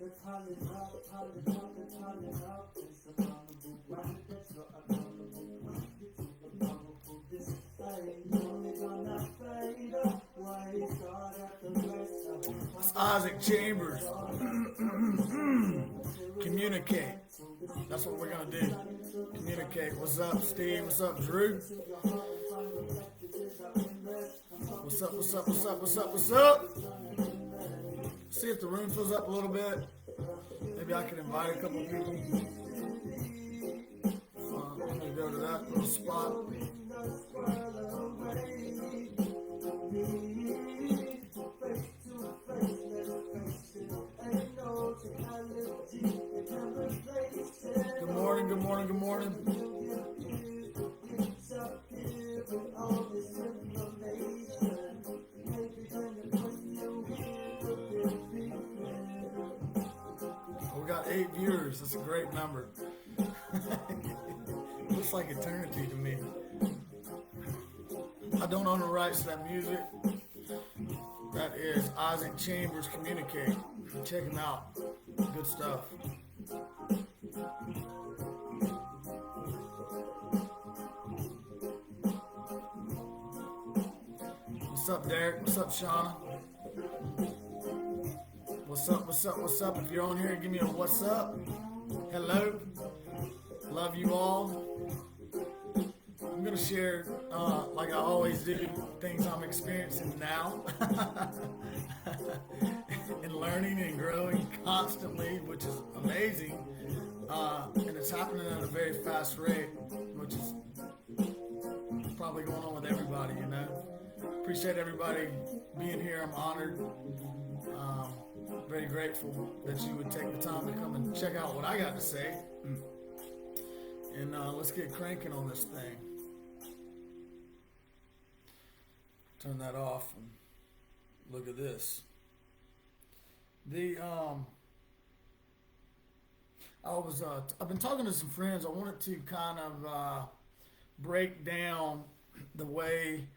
The time is up, the time is up, the time is up. It's a vulnerable right, that's so accountable. It's a powerful display. Only gonna fade away. Start at the rest. It's Isaac Chambers. Communicate. That's what we're gonna do. Communicate. What's up, Steve? What's up, Drew? What's up, what's up, what's up, what's up, what's up? See if the room fills up a little bit. Maybe I can invite a couple people. I'm gonna go to that little spot. Good morning, good morning, good morning. We got 8 viewers. That's a great number. Looks like eternity to me. I don't own the rights to that music. That is Isaac Chambers Communicate. Check him out. Good stuff. What's up, Derek? What's up, Shauna? What's up, what's up, what's up? If you're on here, give me a what's up. Hello. Love you all. I'm going to share, like I always do, things I'm experiencing now. And learning and growing constantly, which is amazing. And it's happening at a very fast rate, which is probably going on with everybody, you know. Appreciate everybody being here. I'm honored. Very grateful that you would take the time to come and check out what I got to say. And let's get cranking on this thing. Turn that off and look at this. I've been talking to some friends. I wanted to kind of break down the way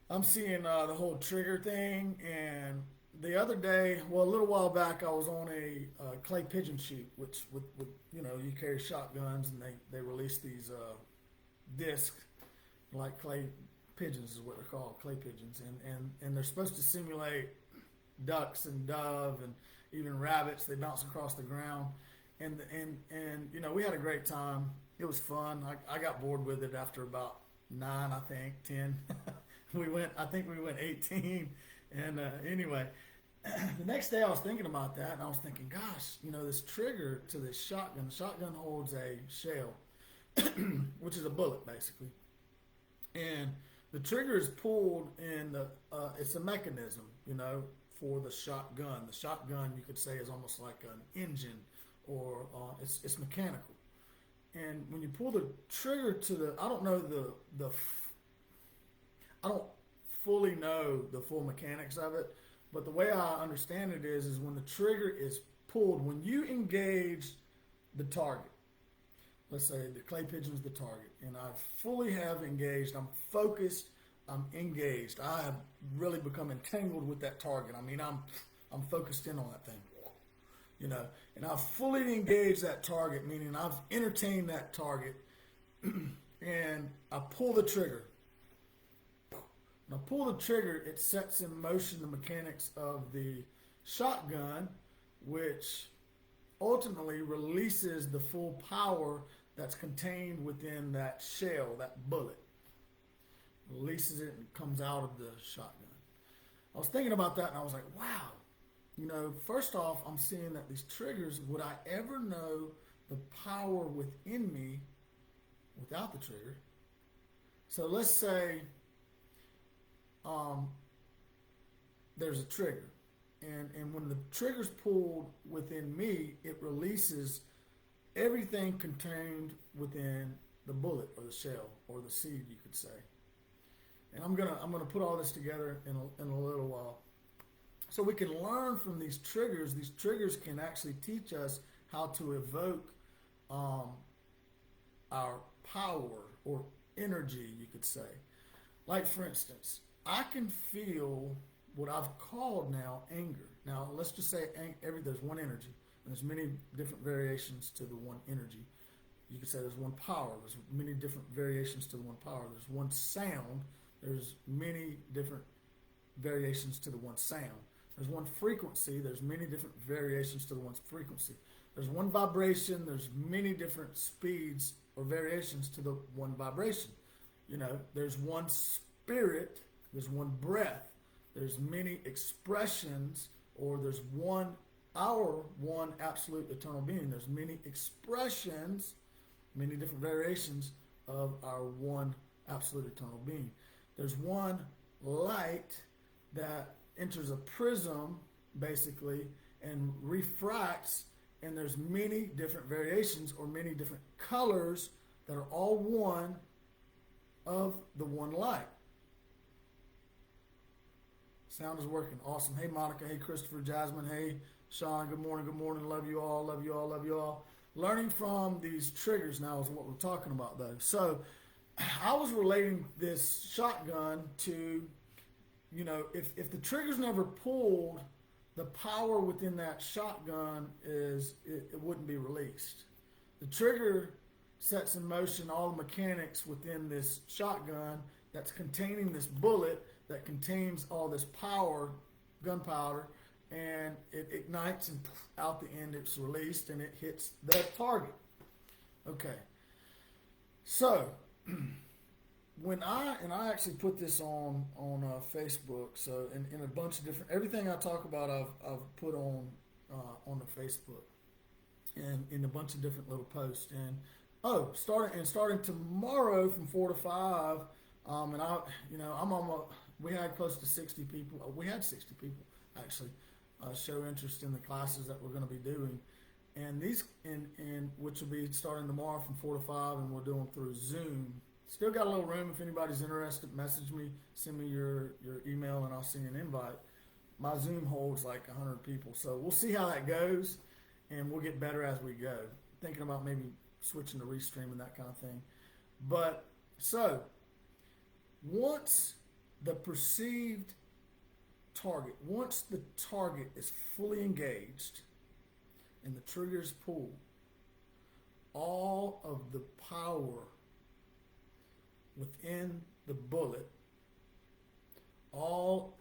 I'm seeing the whole trigger thing. And the other day, well, a little while back, I was on a clay pigeon shoot, which with you know, you carry shotguns, and they release these discs like clay pigeons is what they're called, clay pigeons, and they're supposed to simulate ducks and dove and even rabbits. They bounce across the ground, and you know, we had a great time. It was fun. I got bored with it after about 9, I think 10. I think we went 18. And anyway, the next day I was thinking about that, and I was thinking, gosh, you know, this trigger to this shotgun. The shotgun holds a shell, which is a bullet basically, and the trigger is pulled in the. It's a mechanism, you know, for the shotgun. The shotgun, you could say, is almost like an engine, or it's mechanical. And when you pull the trigger to the, I don't know I don't fully know the full mechanics of it, but the way I understand it is when the trigger is pulled, when you engage the target, let's say the clay pigeon is the target, and I fully have engaged, I'm focused, I'm engaged, I have really become entangled with that target. I mean, I'm focused in on that thing, you know, and I've fully engaged that target, meaning I've entertained that target, and I pull the trigger. When I pull the trigger, it sets in motion the mechanics of the shotgun, which ultimately releases the full power that's contained within that shell, that bullet. Releases it and comes out of the shotgun. I was thinking about that, and I was like, wow. You know, first off, I'm seeing that these triggers, would I ever know the power within me without the trigger? So let's say there's a trigger. And when the trigger's pulled within me, it releases everything contained within the bullet or the shell or the seed, you could say. And I'm gonna put all this together in a little while, so we can learn from these triggers. These triggers can actually teach us how to evoke our power or energy, you could say. Like, for instance, I can feel what I've called now anger. Now, let's just say there's one energy, and there's many different variations to the one energy. You could say there's one power. There's many different variations to the one power. There's one sound. There's many different variations to the one sound. There's one frequency. There's many different variations to the one frequency. There's one vibration. There's many different speeds or variations to the one vibration. You know, there's one spirit. There's one breath. There's many expressions, or there's our one absolute eternal being. There's many expressions, many different variations of our one absolute eternal being. There's one light that enters a prism, basically, and refracts, and there's many different variations or many different colors that are all one of the one light. Sound is working. Awesome. Hey, Monica. Hey, Christopher, Jasmine. Hey, Sean. Good morning. Good morning. Love you all. Love you all. Love you all. Learning from these triggers now is what we're talking about, though. So I was relating this shotgun to, you know, if the trigger's never pulled, the power within that shotgun it wouldn't be released. The trigger sets in motion all the mechanics within this shotgun that's containing this bullet that contains all this power, gunpowder, and it ignites, and out the end it's released and it hits the target. Okay. So when I actually put this on Facebook, so in a bunch of different, everything I talk about I've put on the Facebook and in a bunch of different little posts. And starting tomorrow from 4 to 5, and I'm almost, we had close to 60 people. We had 60 people actually show interest in the classes that we're going to be doing, and these which will be starting tomorrow from 4 to 5, and we'll do them through Zoom. Still got a little room. If anybody's interested, message me, send me your email, and I'll send you an invite. My Zoom holds like 100 people, so we'll see how that goes, and we'll get better as we go. Thinking about maybe switching to Restream and that kind of thing. But so once the perceived target, once the target is fully engaged and the trigger is pulled, all of the power within the bullet, all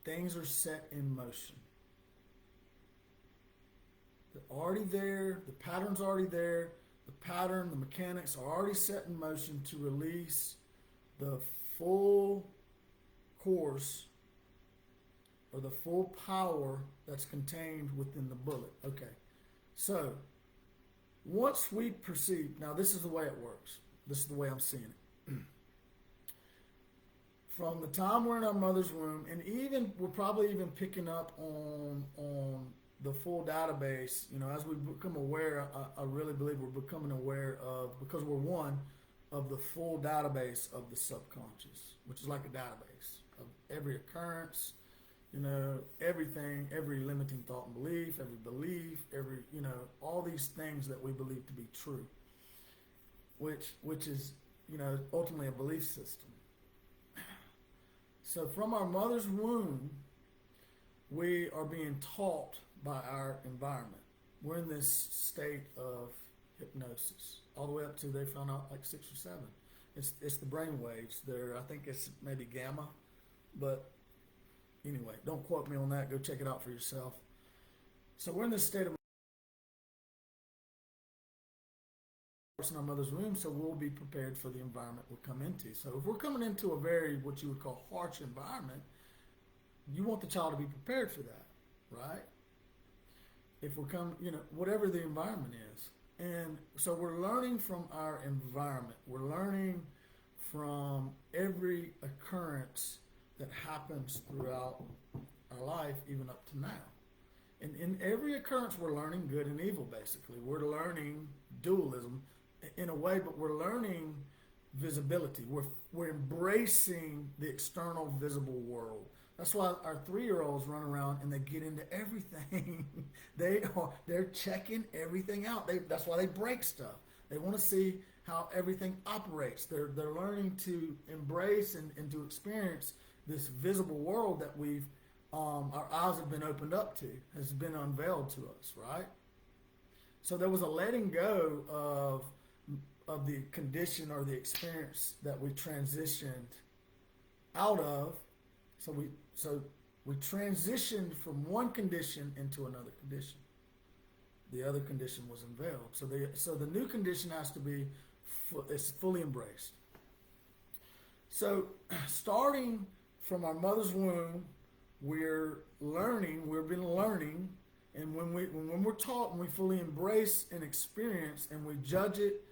things are set in motion. They're already there, the pattern's already there, the mechanics are already set in motion to release the full course or the full power that's contained within the bullet. Okay, so once we perceive, now this is the way it works. This is the way I'm seeing it. From the time we're in our mother's womb, and even we're probably even picking up on the full database, you know, as we become aware, I really believe we're becoming aware of, because we're one, of the full database of the subconscious, which is like a database of every occurrence, you know, everything, every limiting thought and belief, every, you know, all these things that we believe to be true, which is, you know, ultimately a belief system. So from our mother's womb, we are being taught by our environment. We're in this state of hypnosis, all the way up to, they found out, like 6 or 7. It's the brain waves. I think it's maybe gamma, but anyway, don't quote me on that. Go check it out for yourself. So we're in this state of in our mother's womb, so we'll be prepared for the environment we'll come into. So if we're coming into a very, what you would call, harsh environment, you want the child to be prepared for that, right? If we're coming, you know, whatever the environment is. And so we're learning from our environment. We're learning from every occurrence that happens throughout our life, even up to now. And in every occurrence, we're learning good and evil, basically. We're learning dualism in a way, but we're learning visibility. We're embracing the external visible world. That's why our 3-year-olds run around and they get into everything. They're checking everything out. That's why they break stuff. They want to see how everything operates. They're learning to embrace and to experience this visible world that our eyes have been opened up to, has been unveiled to us, right? So there was a letting go of the condition or the experience that we transitioned out of. So we transitioned from one condition into another condition. The other condition was unveiled. So the new condition has to be it's fully embraced. So starting from our mother's womb, we've been learning, and when we're taught and we fully embrace and experience and we judge it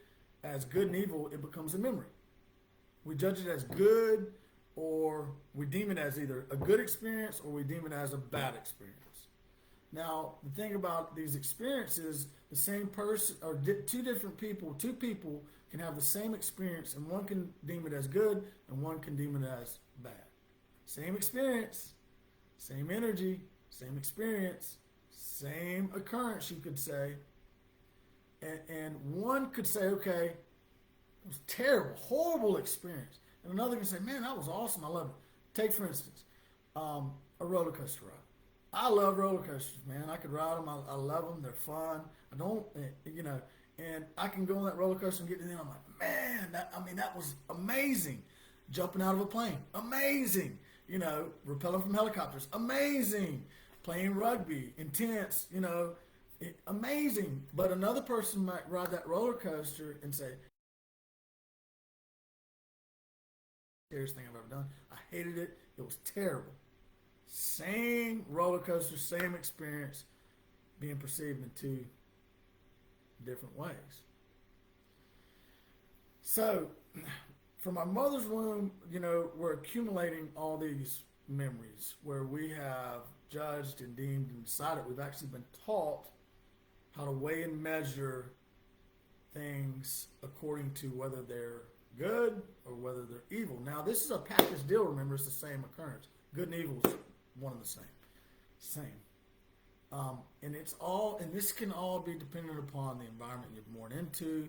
as good and evil, it becomes a memory. We judge it as good, or we deem it as either a good experience or we deem it as a bad experience. Now, the thing about these experiences, the same person or two people can have the same experience, and one can deem it as good and one can deem it as bad. Same experience, same energy, same experience, same occurrence, you could say. And one could say, okay, it was terrible, horrible experience. And another can say, man, that was awesome, I love it. Take, for instance, a roller coaster ride. I love roller coasters, man. I could ride them. I love them. They're fun. And I can go on that roller coaster and get to the end. I'm like, man, that was amazing. Jumping out of a plane, amazing. Rappelling from helicopters, amazing. Playing rugby, intense, amazing. But another person might ride that roller coaster and say, scariest thing I've ever done. I hated it. It was terrible. Same roller coaster, same experience, being perceived in two different ways. So, from our mother's womb, we're accumulating all these memories where we have judged and deemed and decided. We've actually been taught how to weigh and measure things according to whether they're good or whether they're evil. Now, this is a package deal. Remember, it's the same occurrence. Good and evil is one and the same. And this can all be dependent upon the environment you're born into,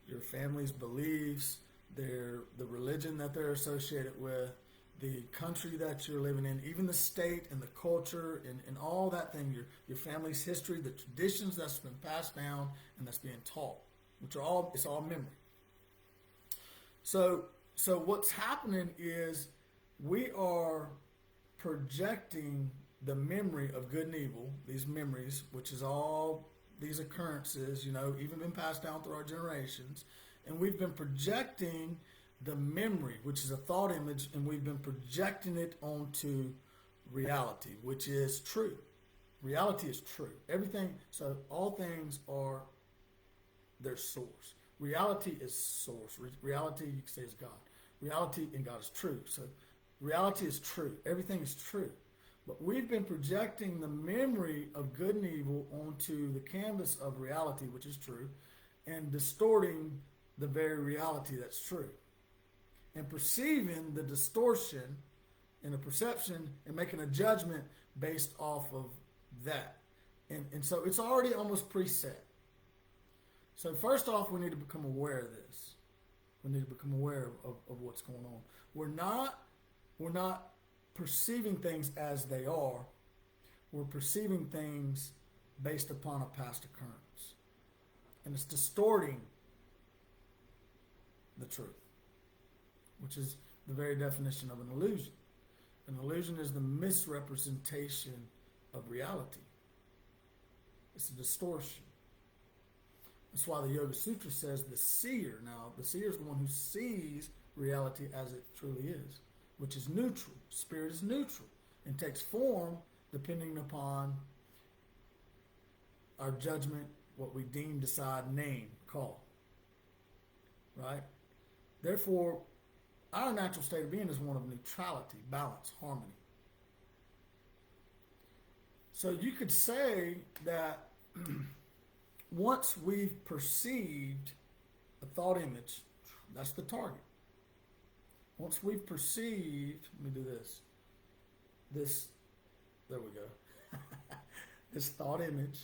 your family's beliefs, the religion that they're associated with, the country that you're living in, even the state and the culture and all that thing, your family's history, the traditions that's been passed down and that's being taught, it's all memory. So what's happening is we are projecting the memory of good and evil, these memories, which is all these occurrences, even been passed down through our generations, and we've been projecting the memory, which is a thought image, and we've been projecting it onto reality, which is true. Reality is true. Everything, so all things are their source. Reality is source. Reality, you can say, is God. Reality and God is true. So reality is true. Everything is true. But we've been projecting the memory of good and evil onto the canvas of reality, which is true, and distorting the very reality that's true. And perceiving the distortion in a perception and making a judgment based off of that. And so it's already almost preset. So first off, we need to become aware of this. We need to become aware of what's going on. We're not perceiving things as they are. We're perceiving things based upon a past occurrence. And it's distorting the truth, which is the very definition of an illusion. An illusion is the misrepresentation of reality. It's a distortion. That's why the Yoga Sutra says the seer. Now, the seer is the one who sees reality as it truly is, which is neutral. Spirit is neutral and takes form depending upon our judgment, what we deem, decide, name, call. Right? Therefore, our natural state of being is one of neutrality, balance, harmony. So you could say that once we've perceived a thought image, that's the target. Once we've perceived, let me do this, there we go. This thought image,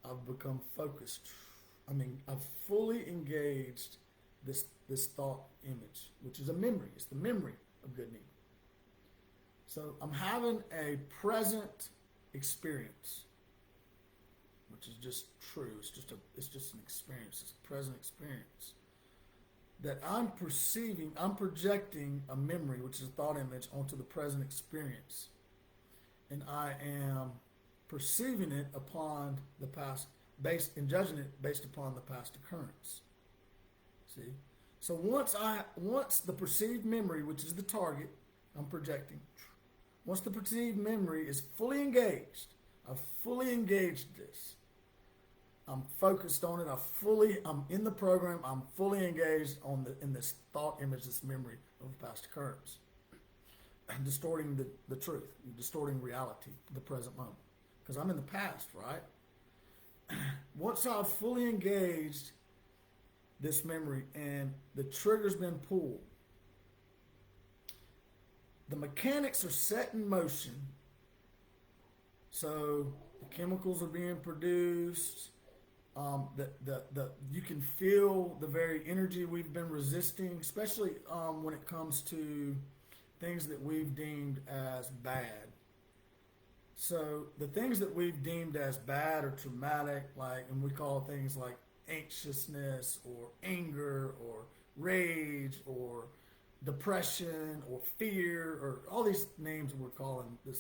I've become focused. I've fully engaged this thought image, which is a memory. It's the memory of good and evil. So I'm having a present experience, which is just true. It's just an experience. It's a present experience that I'm perceiving. I'm projecting a memory, which is a thought image, onto the present experience, and I am perceiving it upon the past, and judging it based upon the past occurrence. See, so once the perceived memory, which is the target I'm projecting, once the perceived memory is fully engaged, I've fully engaged this. I'm focused on it. I'm in the program. I'm fully engaged in this thought image, this memory of a past occurrence, distorting the truth, distorting reality, the present moment, because I'm in the past, right? Once I've fully engaged this memory and the trigger's been pulled, the mechanics are set in motion. So the chemicals are being produced. You can feel the very energy we've been resisting, especially when it comes to things that we've deemed as bad. So the things that we've deemed as bad or traumatic, and we call things like anxiousness or anger or rage or depression or fear, or all these names we're calling the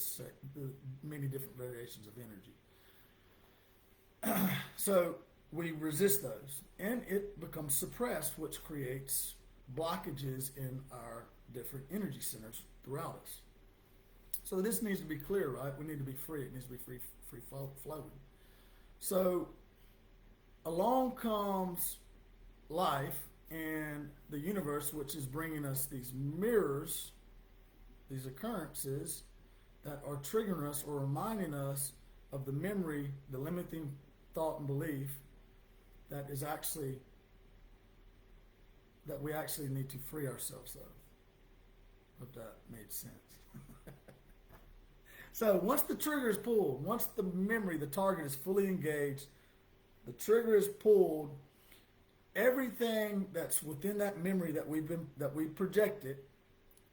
many different variations of energy. So we resist those, and it becomes suppressed, which creates blockages in our different energy centers throughout us. So this needs to be clear, right? We need to be free. It needs to be free flowing. So along comes life and the universe, which is bringing us these mirrors, these occurrences that are triggering us or reminding us of the memory, the limiting thought and belief that we actually need to free ourselves of. Hope that made sense. So once the trigger is pulled, once the memory, the target is fully engaged, the trigger is pulled, everything that's within that memory that we projected,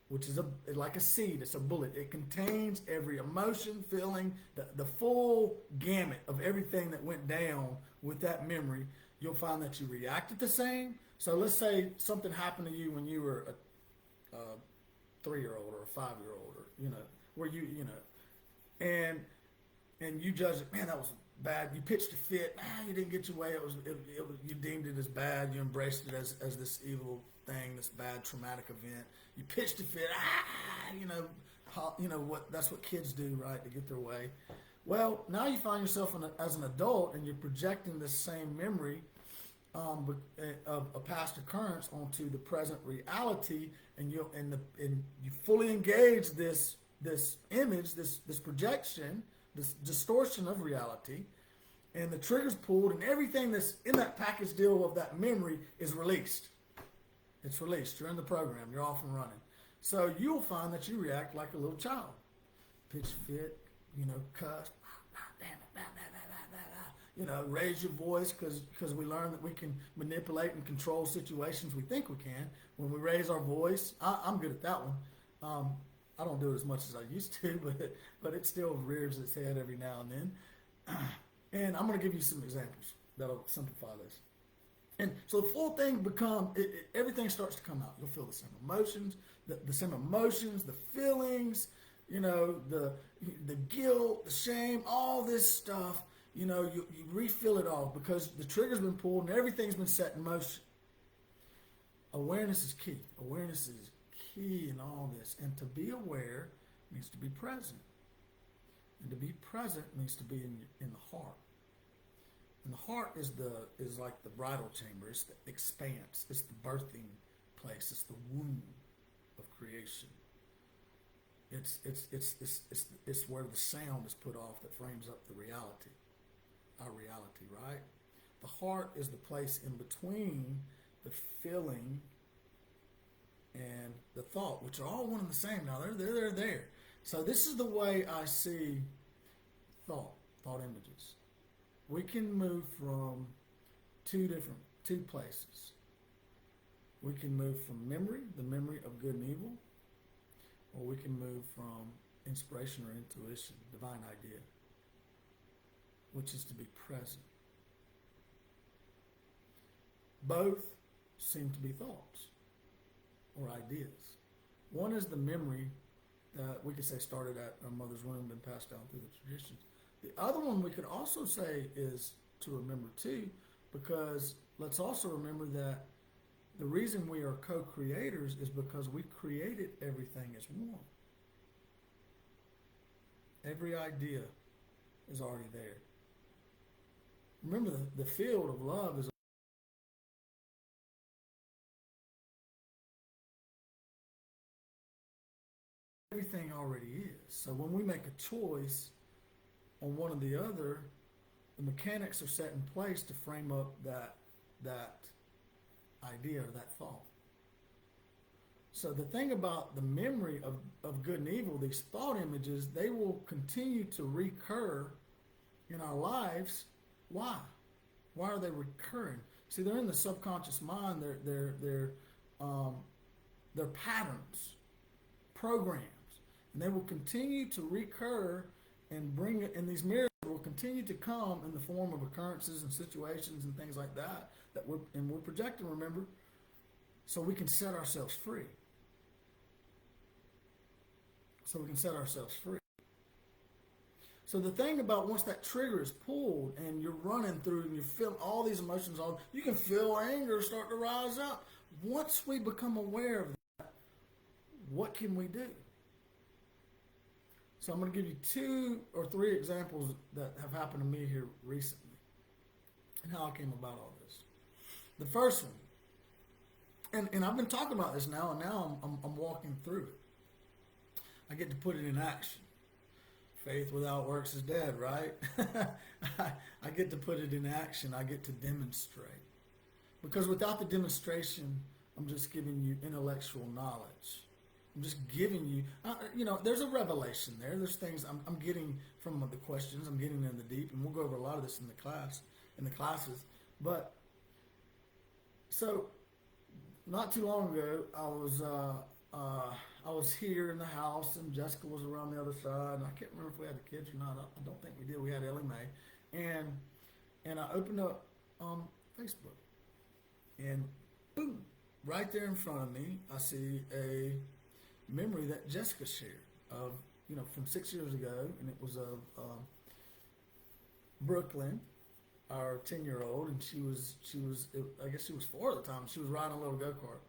which is like a seed, it's a bullet. It contains every emotion, feeling, the full gamut of everything that went down with that memory. You'll find that you reacted the same. So let's say something happened to you when you were a 3-year-old or a 5-year-old, or where and you judged it, man, that was bad. You pitched a fit. You didn't get your way. It was you deemed it as bad. You embraced it as this evil thing, this bad traumatic event. You pitched a fit. That's what kids do, right, to get their way. Well, now you find yourself as an adult, and you're projecting this same memory of a past occurrence onto the present reality, and you fully engage this image, this projection, this distortion of reality, and the trigger's pulled, and everything that's in that package deal of that memory is released. It's released. You're in the program. You're off and running. So you'll find that you react like a little child. Pitch fit, cuss, raise your voice, because we learn that we can manipulate and control situations we think we can. When we raise our voice, I'm good at that one. I don't do it as much as I used to, but it still rears its head every now and then. And I'm going to give you some examples that'll simplify this. And so the full thing everything starts to come out. You'll feel the same emotions, the feelings, the guilt, the shame, all this stuff. You refill it all because the trigger's been pulled and everything's been set in motion. Awareness is key. Awareness is key in all this. And to be aware means to be present. And to be present means to be in the heart. And the heart is like the bridal chamber. It's the expanse. It's the birthing place. It's the womb of creation. It's where the sound is put off that frames up the reality, our reality, right? The heart is the place in between the feeling and the thought, which are all one and the same. Now they're there. So this is the way I see thought images. We can move from two places. We can move from memory, the memory of good and evil, or we can move from inspiration or intuition, divine idea, which is to be present. Both seem to be thoughts or ideas. One is the memory that we could say started at our mother's womb and passed down through the traditions. The other one we could also say is to remember too, because let's also remember that the reason we are co-creators is because we created everything as one. Every idea is already there. Remember, the field of love is everything already is. So when we make a choice on one or the other, the mechanics are set in place to frame up that idea or that thought. So the thing about the memory of good and evil, these thought images, they will continue to recur in our lives. Why? Why are they recurring? See, they're in the subconscious mind. They're patterns, programs, and they will continue to recur and bring it. And these mirrors will continue to come in the form of occurrences and situations and things like that we're projecting. Remember, so we can set ourselves free. So we can set ourselves free. So the thing about once that trigger is pulled and you're running through and you feel all these emotions, you can feel anger start to rise up. Once we become aware of that, what can we do? So I'm going to give you 2 or 3 examples that have happened to me here recently and how I came about all this. The first one, and I've been talking about this now, and now I'm walking through it. I get to put it in action. Faith without works is dead, right? I get to put it in action. I get to demonstrate. Because without the demonstration, I'm just giving you intellectual knowledge. I'm just giving you, there's a revelation there. There's things I'm getting from the questions. I'm getting in the deep, and we'll go over a lot of this in the classes. But so, not too long ago, I was here in the house, and Jessica was around the other side, and I can't remember if we had the kids or not. I don't think we did. We had Ellie Mae, and I opened up Facebook, and boom, right there in front of me, I see a memory that Jessica shared of from 6 years ago, and it was of Brooklyn, our 10-year-old, and she was I guess she was 4 at the time. She was riding a little go-kart.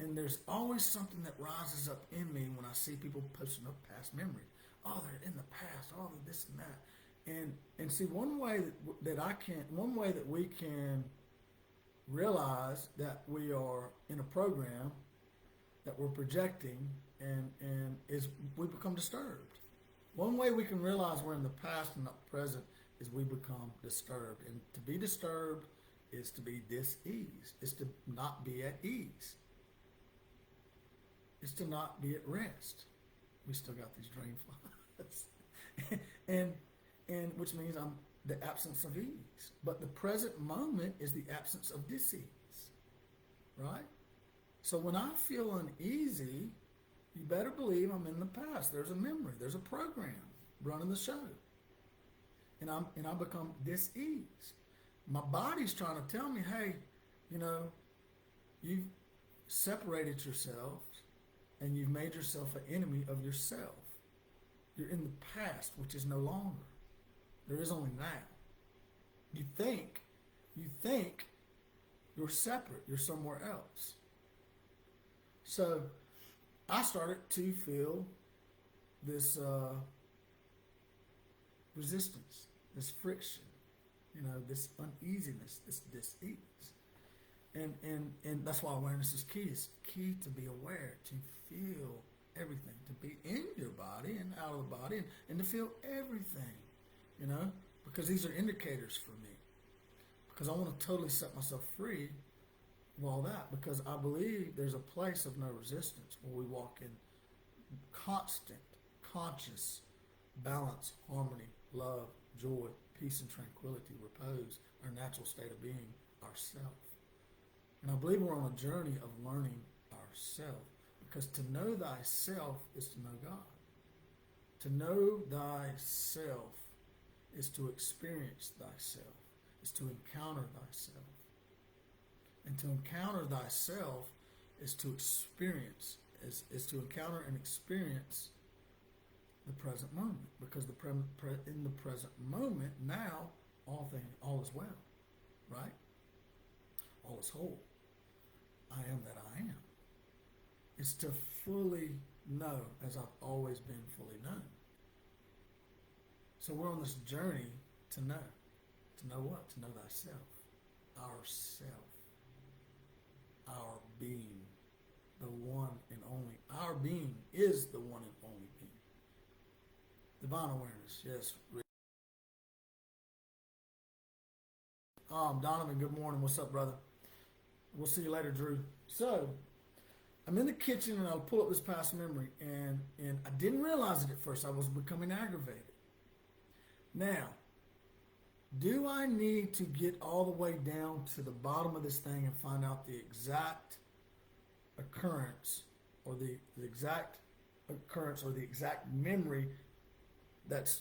And there's always something that rises up in me when I see people posting up past memories. Oh, they're in the past. Oh, they're this and that. And see, one way that we can realize that we are in a program that we're projecting and is we become disturbed. One way we can realize we're in the past and not present is we become disturbed. And to be disturbed is to be dis-ease. It's to not be at ease. Is to not be at rest. We still got these drain flies. and which means I'm the absence of ease. But the present moment is the absence of dis-ease. Right? So when I feel uneasy, you better believe I'm in the past. There's a memory. There's a program running the show. And I become dis-ease. My body's trying to tell me, hey, you've separated yourself and you've made yourself an enemy of yourself. You're in the past, which is no longer. There is only now. You think you're separate. You're somewhere else. So I started to feel this resistance, this friction, this uneasiness, this dis-ease. And that's why awareness is key. It's key to be aware, to feel everything, to be in your body and out of the body, and to feel everything, you know, because these are indicators for me. Because I want to totally set myself free of all that, because I believe there's a place of no resistance where we walk in constant, conscious balance, harmony, love, joy, peace and tranquility, repose, our natural state of being, ourself. And I believe we're on a journey of learning ourself, because to know thyself is to know God. To know thyself is to experience thyself, is to encounter thyself. And to encounter thyself is to experience, is to encounter and experience the present moment, because in the present moment now all is well, right? All is whole. I am that I am. It's to fully know as I've always been fully known. So we're on this journey to know. To know what? To know thyself. Ourself. Our being. The one and only. Our being is the one and only being. Divine awareness, yes. Donovan, good morning. What's up, brother? We'll see you later, Drew. So, I'm in the kitchen and I'll pull up this past memory, and I didn't realize it at first. I was becoming aggravated. Now, do I need to get all the way down to the bottom of this thing and find out the exact occurrence or the exact occurrence or the exact memory that's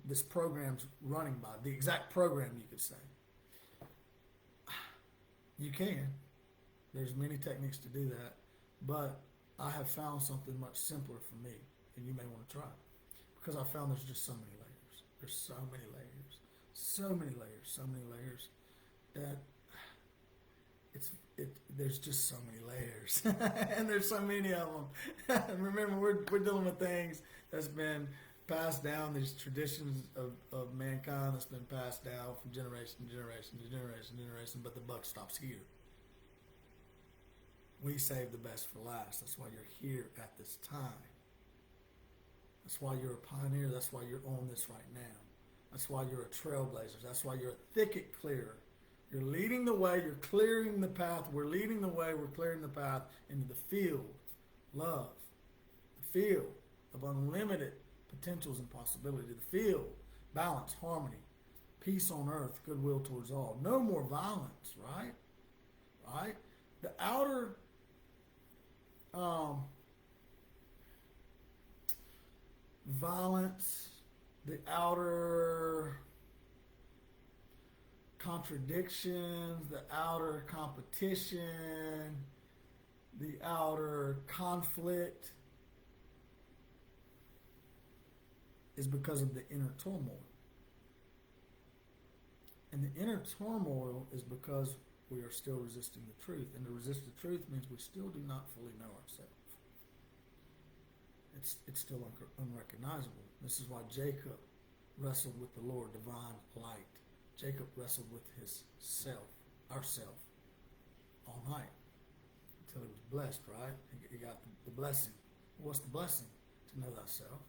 this program's running by? The exact program, you could say. You can. There's many techniques to do that, but I have found something much simpler for me, and you may want to try it, because I found there's just so many layers. There's so many layers, so many layers, so many layers that there's just so many layers, and there's so many of them. And remember, we're dealing with things that's been passed down, these traditions of mankind that's been passed down from generation to generation to generation to generation, but the buck stops here. We save the best for last. That's why you're here at this time. That's why you're a pioneer. That's why you're on this right now. That's why you're a trailblazer. That's why you're a thicket clearer. You're leading the way. You're clearing the path. We're leading the way. We're clearing the path into the field. Love. The field of unlimited potentials and possibility. The field. Balance. Harmony. Peace on earth. Goodwill towards all. No more violence, right? Right? The outer violence, the outer contradictions, the outer competition, the outer conflict is because of the inner turmoil. And the inner turmoil is because we are still resisting the truth. And to resist the truth means we still do not fully know ourselves. It's still unrecognizable. This is why Jacob wrestled with the Lord, divine light. Jacob wrestled with his self, ourself, all night until he was blessed, right? He got the blessing. What's the blessing? To know thyself.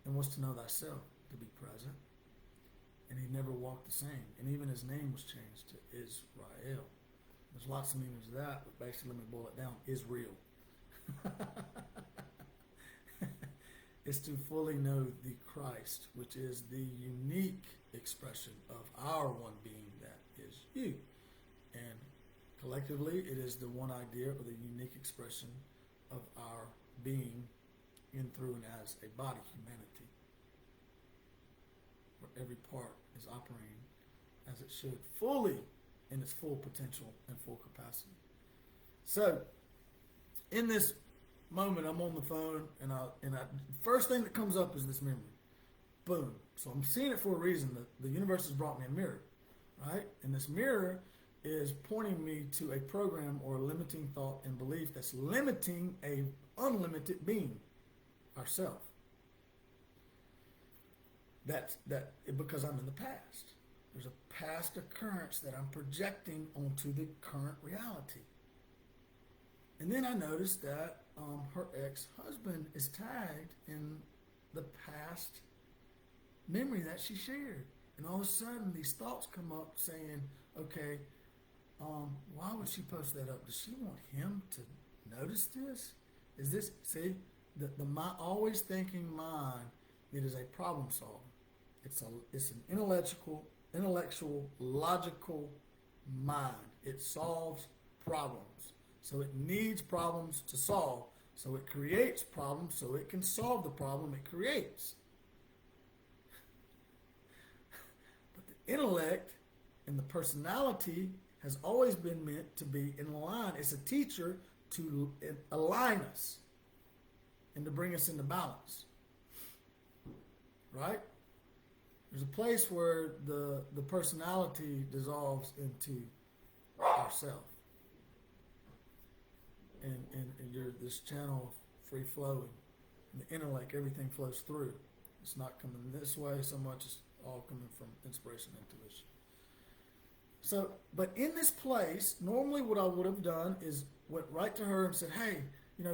And what's to know thyself? To be present. And he never walked the same. And even his name was changed to Israel. There's lots of meanings to that, but basically, let me boil it down. Israel. It's to fully know the Christ, which is the unique expression of our one being that is you. And collectively, it is the one idea or the unique expression of our being in, through, and as a body, humanity, where every part is operating as it should, fully in its full potential and full capacity. So, in this moment, I'm on the phone, and I first thing that comes up is this memory. Boom. So I'm seeing it for a reason. The universe has brought me a mirror, right? And this mirror is pointing me to a program or a limiting thought and belief that's limiting a unlimited being, ourself. That's because I'm in the past. There's a past occurrence that I'm projecting onto the current reality. And then I noticed that her ex-husband is tagged in the past memory that she shared. And all of a sudden, these thoughts come up saying, okay, why would she post that up? Does she want him to notice this? Is this, see, the my always thinking mind, it is a problem solver. It's an intellectual, logical mind. It solves problems. So it needs problems to solve. So it creates problems so it can solve the problem it creates. But the intellect and the personality has always been meant to be in line. It's a teacher to align us and to bring us into balance. Right? There's a place where the personality dissolves into ourself. And you're this channel of free flowing. And the intellect, everything flows through. It's not coming this way so much, it's all coming from inspiration and intuition. So, but in this place, normally what I would have done is went right to her and said, hey,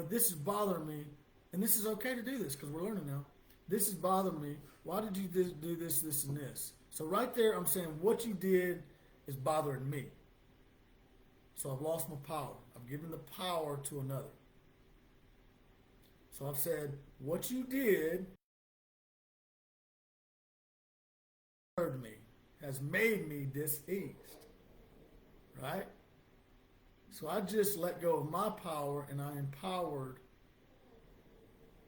this is bothering me, and this is okay to do this because we're learning now. This is bothering me. Why did you do this, this, and this? So right there, I'm saying what you did is bothering me. So I've lost my power. I've given the power to another. So I've said, what you did hurt me, has made me diseased. Right? So I just let go of my power and I empowered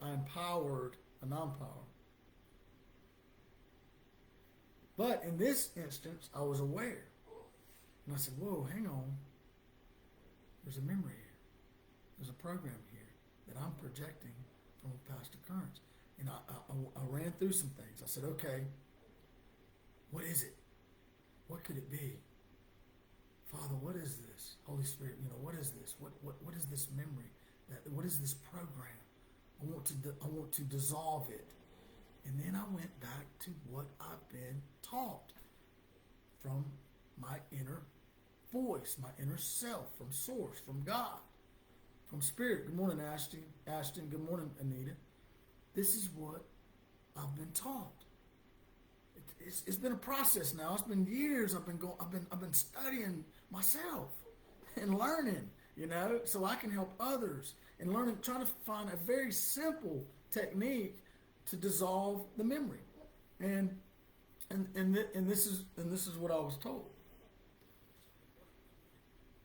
a non-power. But in this instance, I was aware. And I said, whoa, hang on. There's a memory here. There's a program here that I'm projecting from a past occurrence. And I ran through some things. I said, okay, what is it? What could it be? Father, what is this? Holy Spirit, what is this? What is this memory? What is this program? I want to dissolve it. And then I went back to what I've been taught from my inner voice, my inner self, from Source, from God, from Spirit. Good morning, Ashton. Good morning, Anita. This is what I've been taught. It's been a process now. It's been years. I've been studying myself and learning, so I can help others and learning, trying to find a very simple technique to dissolve the memory, and this is what I was told.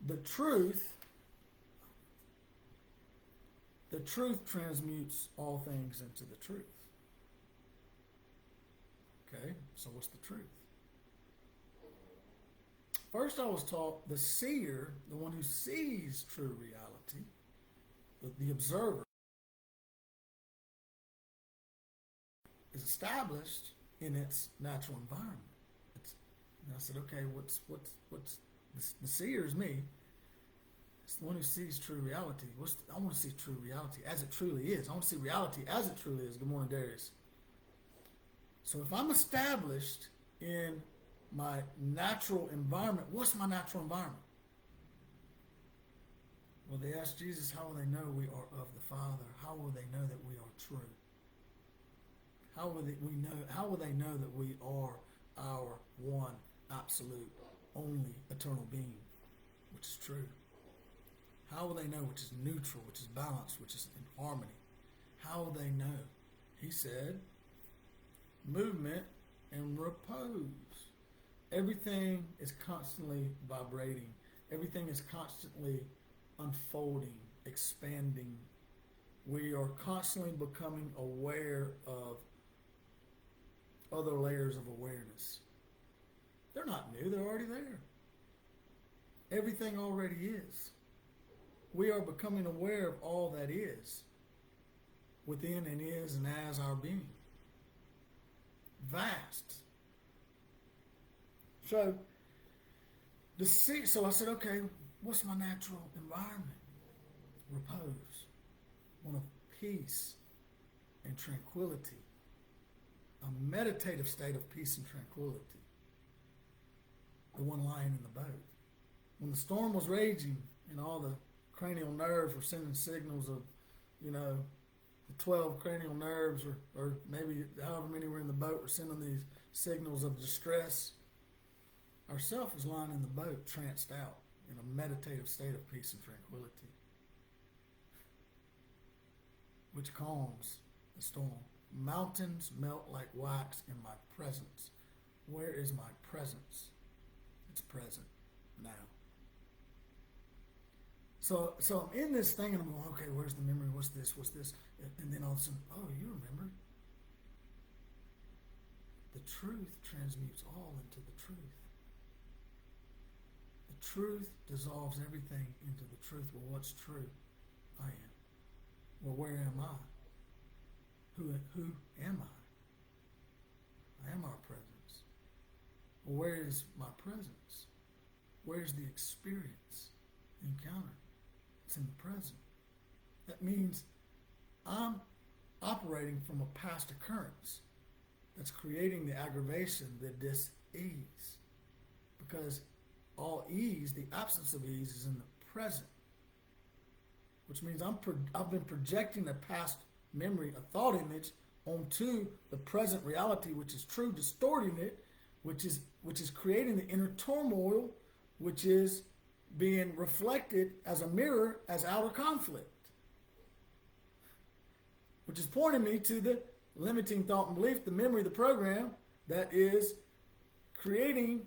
The truth transmutes all things into the truth. Okay, so what's the truth? First, I was taught the seer, the one who sees true reality, the observer, is established in its natural environment. And I said, okay, what's the seer is me. It's the one who sees true reality. I want to see true reality as it truly is. I want to see reality as it truly is. Good morning, Darius. So if I'm established in my natural environment, what's my natural environment? Well, they asked Jesus, how will they know we are of the Father? How will they know that we are true? How will they know that we are our one, absolute, only eternal being, which is true? How will they know which is neutral, which is balanced, which is in harmony? How will they know? He said, movement and repose. Everything is constantly vibrating. Everything is constantly unfolding, expanding. We are constantly becoming aware of other layers of awareness. They're not new, they're already there. Everything already is. We are becoming aware of all that is within and is and as our being. Vast. So I said, okay, what's my natural environment? Repose. One of peace and tranquility. A meditative state of peace and tranquility. the one lying in the boat. When the storm was raging and all the cranial nerves were sending signals of, the 12 cranial nerves or maybe however many were in the boat were sending these signals of distress, our self is lying in the boat, tranced out in a meditative state of peace and tranquility, which calms the storm. Mountains melt like wax in my presence. Where is my presence? It's present now. So I'm in this thing and I'm going, okay, where's the memory? What's this? And then all of a sudden, oh, you remember. The truth transmutes all into the truth. The truth dissolves everything into the truth. Well, what's true? I am. Well, where am I? Who am I? I am our presence. Well, where is my presence? Where's the experience, the encounter? It's in the present. That means I'm operating from a past occurrence that's creating the aggravation, the dis-ease. Because all ease, the absence of ease, is in the present. Which means I've been projecting a past memory, a thought image, onto the present reality, which is true, distorting it, which is creating the inner turmoil, which is being reflected as a mirror as outer conflict, which is pointing me to the limiting thought and belief, the memory, the program that is creating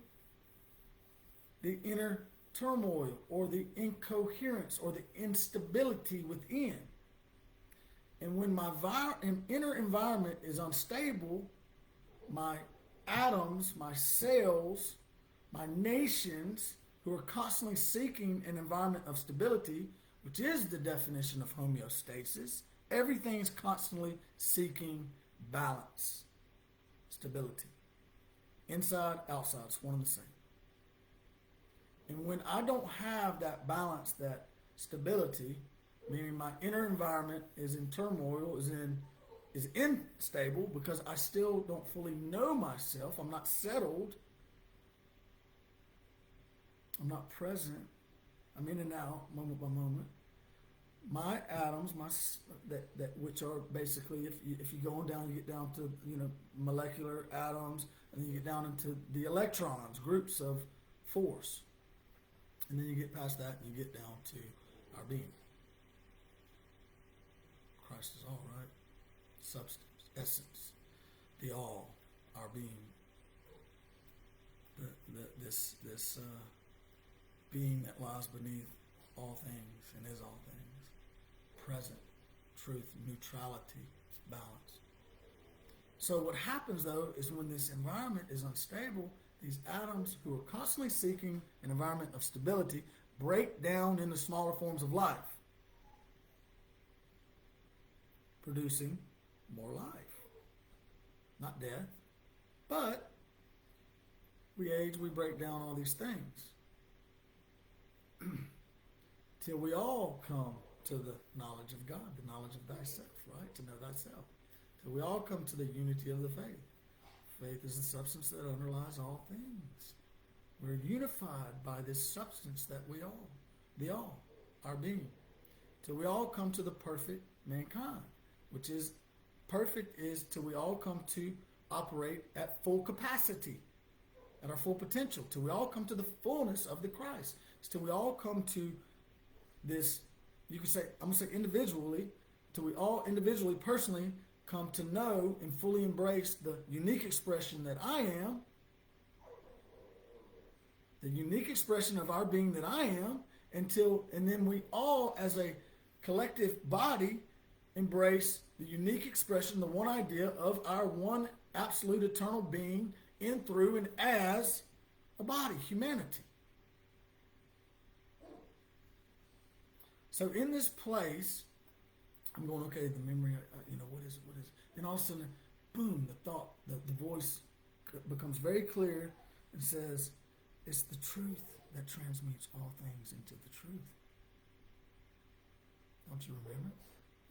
the inner turmoil or the incoherence or the instability within. And when my inner environment is unstable, my atoms, my cells, my nations, who are constantly seeking an environment of stability, which is the definition of homeostasis. Everything's constantly seeking balance, stability. Inside, outside, it's one and the same. And when I don't have that balance, that stability, meaning my inner environment is in turmoil, is unstable because I still don't fully know myself, I'm not settled, I'm not present. I'm in and out, moment by moment. My atoms, that which are basically, if you go on down, you get down to molecular atoms, and then you get down into the electrons, groups of force, and then you get past that, and you get down to our being. Christ is all, right? Substance, essence, the all, our being. This being that lies beneath all things and is all things. Present, truth, neutrality, balance. So what happens though is when this environment is unstable, these atoms who are constantly seeking an environment of stability break down into smaller forms of life, producing more life. Not death, but we age, we break down all these things. Till we all come to the knowledge of God, the knowledge of thyself, right? To know thyself. Till we all come to the unity of the faith. Faith is the substance that underlies all things. We're unified by this substance that we all, the all, our being. Till we all come to the perfect mankind, which is perfect is till we all come to operate at full capacity, at our full potential, till we all come to the fullness of the Christ. It's till we all come to this, you could say, I'm going to say individually, till we all individually, personally, come to know and fully embrace the unique expression that I am, the unique expression of our being that I am, and then we all as a collective body embrace the unique expression, the one idea of our one absolute eternal being in, through, and as a body, humanity. So in this place, I'm going, okay, the memory, what is it? Then all of a sudden, boom, the thought, the voice becomes very clear and says, it's the truth that transmutes all things into the truth. Don't you remember?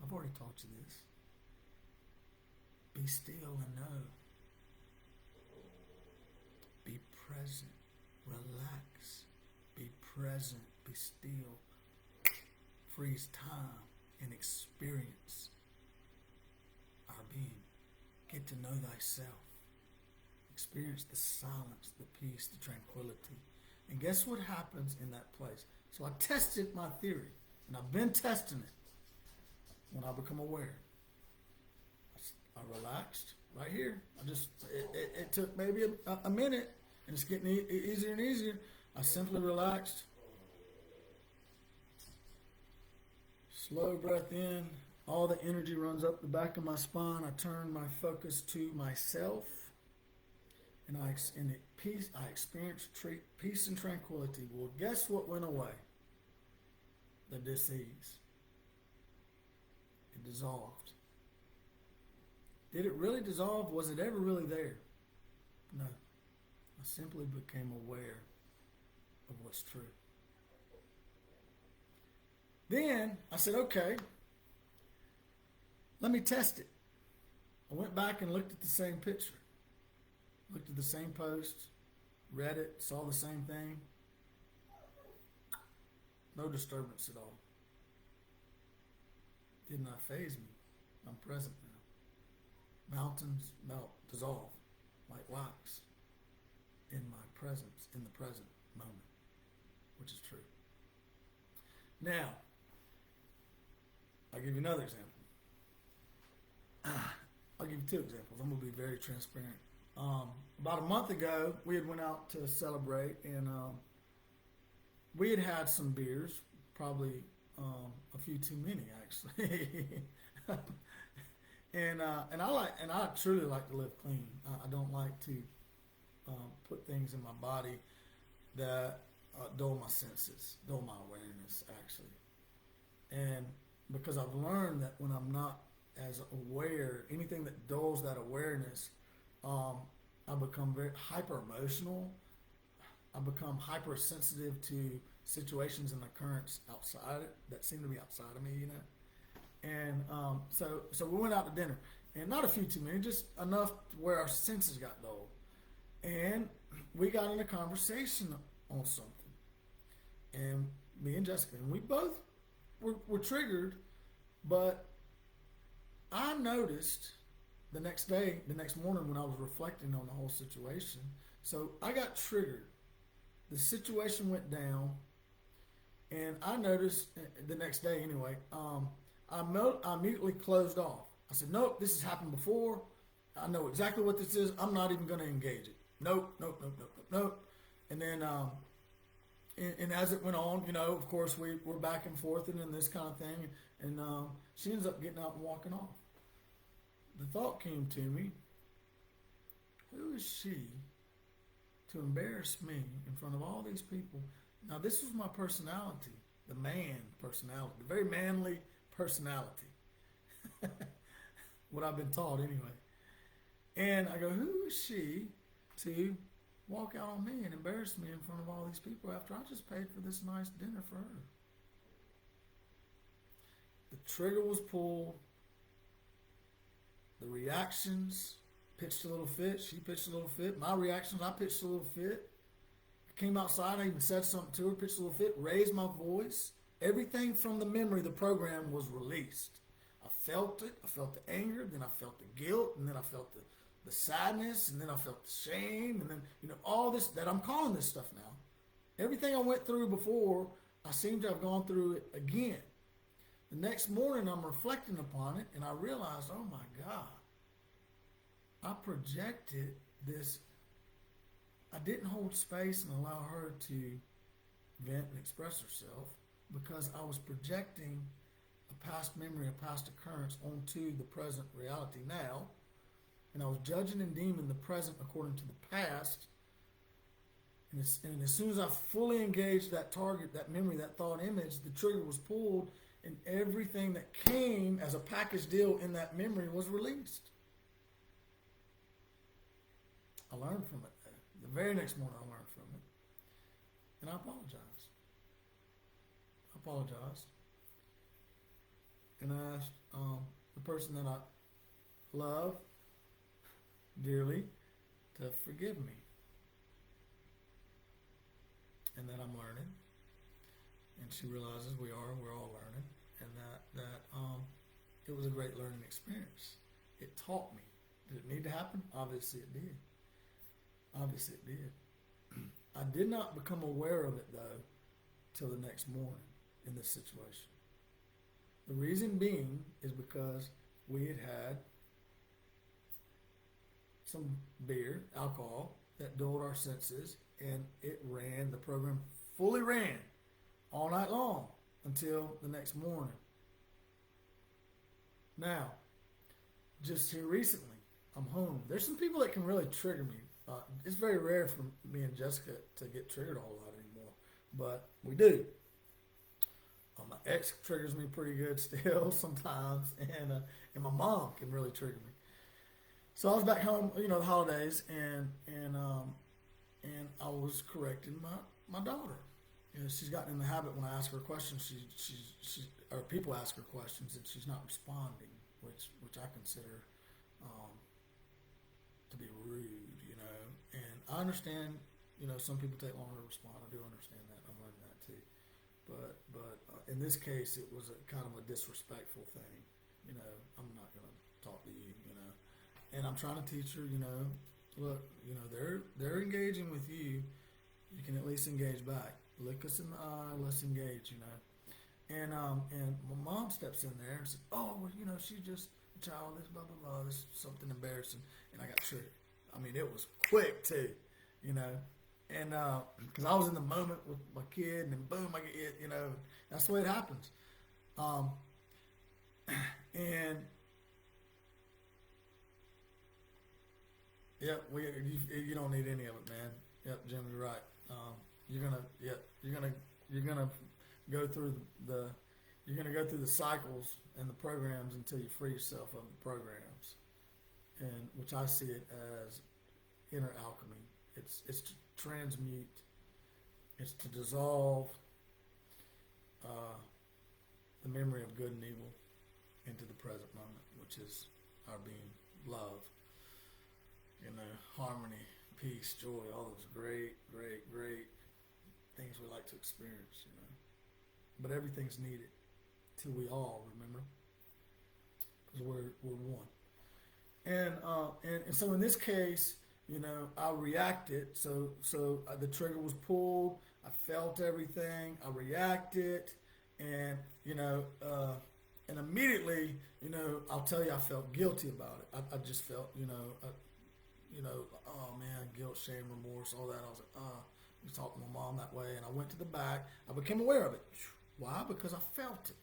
I've already taught you this. Be still and know. Be present relax, be present, be still, freeze time, and experience our being. Get to know thyself. Experience the silence, the peace, the tranquility. And guess what happens in that place? So I tested my theory, and I've been testing it. When I become aware, I relaxed right here. It took maybe a minute, and it's getting easier and easier. I simply relaxed. Slow breath in. All the energy runs up the back of my spine. I turn my focus to myself, and I experienced peace and tranquility. Well, guess what went away? The dis-ease. It dissolved. Did it really dissolve? Was it ever really there? No. I simply became aware of what's true. Then I said, okay, let me test it. I went back and looked at the same picture, looked at the same post, read it, saw the same thing. No disturbance at all. Did not faze me. I'm present now. Mountains melt, dissolve like wax in my presence, in the present moment, which is true. Now, I'll give you another example. I'll give you two examples. I'm going to be very transparent. About a month ago, we had went out to celebrate, and we had had some beers, probably a few too many actually. and I truly like to live clean. I don't like to put things in my body that dull my senses, dull my awareness actually. And because I've learned that when I'm not as aware, anything that dulls that awareness, I become very hyper emotional. I become hypersensitive to situations and occurrence outside that seem to be outside of me, you know. And so we went out to dinner, and not a few too many, just enough where our senses got dull. And we got in a conversation on something, and me and Jessica, and we both were triggered, but I noticed the next morning when I was reflecting on the whole situation. So I got triggered. The situation went down, and I noticed the next day anyway, I immediately closed off. I said, nope, this has happened before. I know exactly what this is. I'm not even going to engage it. Nope. And then, and as it went on, you know, of course, we were back and forth and this kind of thing. And she ends up getting out and walking off. The thought came to me, who is she to embarrass me in front of all these people? Now, this was my personality, the man personality, the very manly personality. What I've been taught anyway. And I go, who is she to walk out on me and embarrass me in front of all these people after I just paid for this nice dinner for her? The trigger was pulled. The reactions pitched a little fit. She pitched a little fit. My reactions, I pitched a little fit. I came outside. I even said something to her, pitched a little fit, raised my voice. Everything from the memory, the program was released. I felt it. I felt the anger. Then I felt the guilt. And then I felt the sadness. And then I felt the shame. And then, you know, all this that I'm calling this stuff now. Everything I went through before, I seem to have gone through it again. The next morning, I'm reflecting upon it, and I realized, oh my God, I projected this. I didn't hold space and allow her to vent and express herself because I was projecting a past memory, a past occurrence onto the present reality now, and I was judging and deeming the present according to the past. And as soon as I fully engaged that target, that memory, that thought image, the trigger was pulled, and everything that came as a package deal in that memory was released. I learned from it. The very next morning I learned from it. And I apologized. And I asked the person that I love dearly to forgive me. and that I'm learning, and she realizes we're all learning, and that it was a great learning experience. It taught me. Did it need to happen? Obviously it did. Obviously it did. I did not become aware of it though till the next morning in this situation. The reason being is because we had some beer, alcohol, that dulled our senses, and the program fully ran all night long until the next morning. Now, just here recently, I'm home. There's some people that can really trigger me. It's very rare for me and Jessica to get triggered a whole lot anymore, but we do. My ex triggers me pretty good still sometimes, and my mom can really trigger me. So I was back home, the holidays, and I was correcting my daughter. She's gotten in the habit when I ask her questions, or people ask her questions, and she's not responding, which I consider to be rude, And I understand, some people take longer to respond. I do understand that. I'm learning that too. But in this case, it was a kind of a disrespectful thing. I'm not going to talk to you, And I'm trying to teach her, look, they're engaging with you. You can at least engage back. Look us in the eye. Let's engage, And my mom steps in there and says, "Oh, well, she's just a child. This blah blah blah. This is something embarrassing." And I got triggered. I mean, it was quick too, And because I was in the moment with my kid, and then boom, I get it. That's the way it happens. And yep, you don't need any of it, man. Yep, Jim, you're right. You're gonna go through the cycles and the programs until you free yourself of the programs, and which I see it as inner alchemy. It's to transmute. It's to dissolve the memory of good and evil into the present moment, which is our being, love, harmony, peace, joy, all those great things we like to experience, But everything's needed till we all remember, because we're one. And so in this case, I reacted. So the trigger was pulled. I felt everything. I reacted, and and immediately, I'll tell you, I felt guilty about it. I just felt, oh man, guilt, shame, remorse, all that. I was like, I was talking to my mom that way, and I went to the back. I became aware of it. Why? Because I felt it.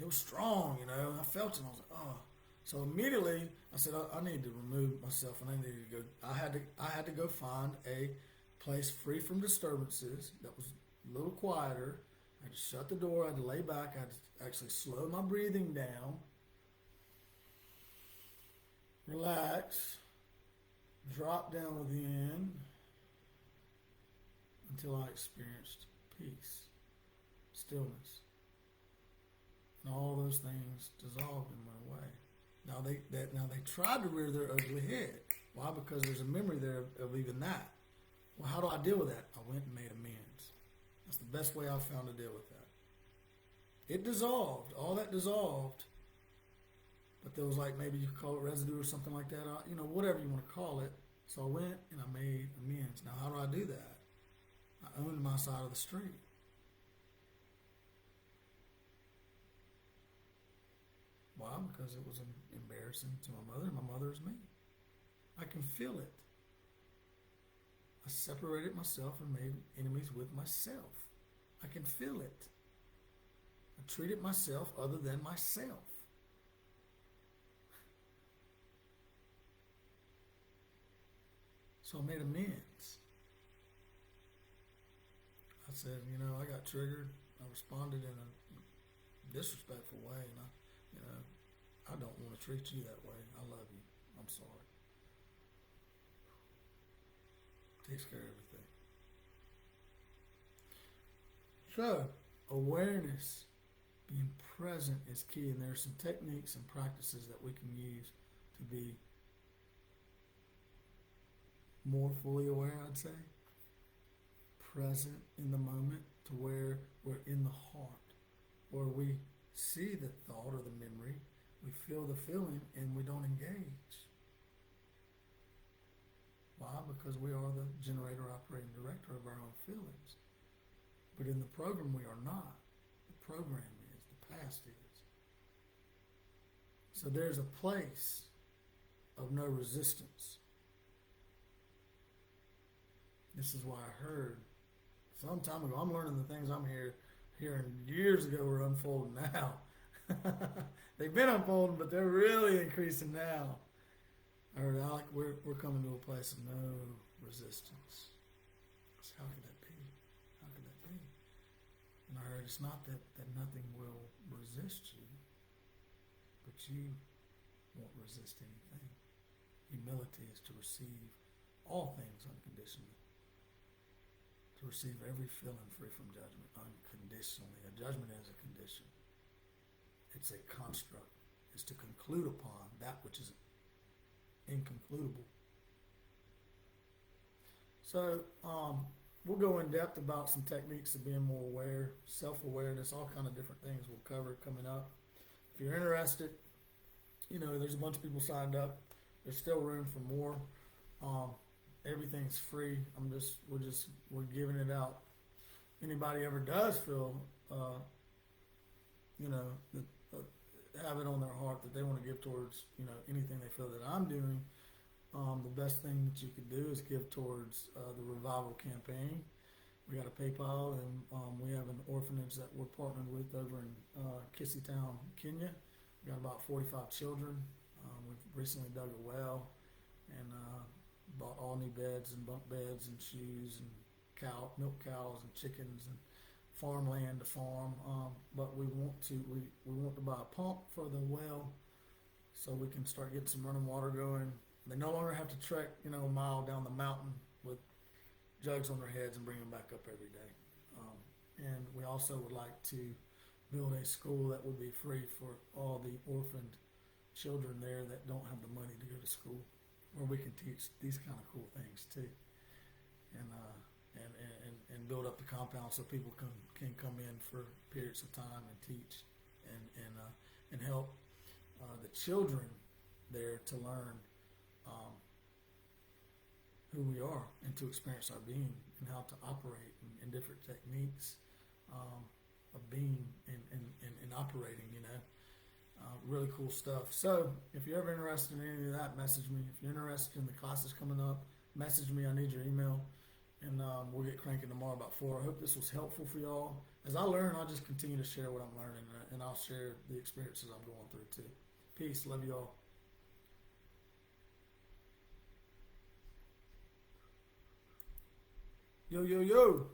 It was strong, I felt it, and I was like, oh. So immediately, I said, I need to remove myself, and I needed to go. I had to go find a place free from disturbances that was a little quieter. I had to shut the door. I had to lay back. I had to actually slow my breathing down, relax, drop down within until I experienced peace, stillness, and all those things dissolved and went away. Now they tried to rear their ugly head. Why? Because there's a memory there of even that. Well, how do I deal with that? I went and made amends. That's the best way I've found to deal with that. It dissolved. All that dissolved. But there was maybe you could call it residue or something like that. Whatever you want to call it. So I went and I made amends. Now, how do I do that? I owned my side of the street. Why? Because it was embarrassing to my mother, and my mother is me. I can feel it. I separated myself and made enemies with myself. I can feel it. I treated myself other than myself. So I made amends. I said, I got triggered. I responded in a disrespectful way, and I don't want to treat you that way. I love you. I'm sorry. Takes care of everything. So, awareness, being present is key, and there are some techniques and practices that we can use to be more fully aware, I'd say. present in the moment to where we're in the heart, where we see the thought or the memory, we feel the feeling, and we don't engage. Why? Because we are the generator, operating director of our own feelings. But in the program, we are not. The program is, the past is. So there's a place of no resistance. This is why I heard some time ago, I'm learning the things I'm hearing years ago are unfolding now. They've been unfolding, but they're really increasing now. I heard, Alec, we're coming to a place of no resistance. So how could that be? How could that be? And I heard it's not that nothing will resist you, but you won't resist anything. Humility is to receive all things unconditionally. To receive every feeling free from judgment unconditionally. A judgment is a condition. It's a construct. It's to conclude upon that which is inconcludable. So we'll go in depth about some techniques of being more aware, self-awareness, all kind of different things we'll cover coming up. If you're interested, there's a bunch of people signed up. There's still room for more. Everything's free. We're giving it out. Anybody ever does feel, have it on their heart that they want to give towards, anything they feel that I'm doing, the best thing that you could do is give towards the revival campaign. We got a PayPal, and we have an orphanage that we're partnered with over in Kissy Town, Kenya. We got about 45 children. We've recently dug a well and bought all new beds and bunk beds and shoes and milk cows and chickens and farmland to farm. But we want to buy a pump for the well so we can start getting some running water going. They no longer have to trek, a mile down the mountain with jugs on their heads and bring them back up every day. And we also would like to build a school that would be free for all the orphaned children there that don't have the money to go to school, where we can teach these kind of cool things too, and build up the compound so people can come in for periods of time and teach and help the children there to learn who we are and to experience our being and how to operate in different techniques of being and operating, really cool stuff. So if you're ever interested in any of that, message me. If you're interested in the classes coming up, message me. I need your email, and we'll get cranking tomorrow about 4. I hope this was helpful for y'all. As I learn, I'll just continue to share what I'm learning, and I'll share the experiences I'm going through too. Peace. Love y'all. Yo, yo, yo.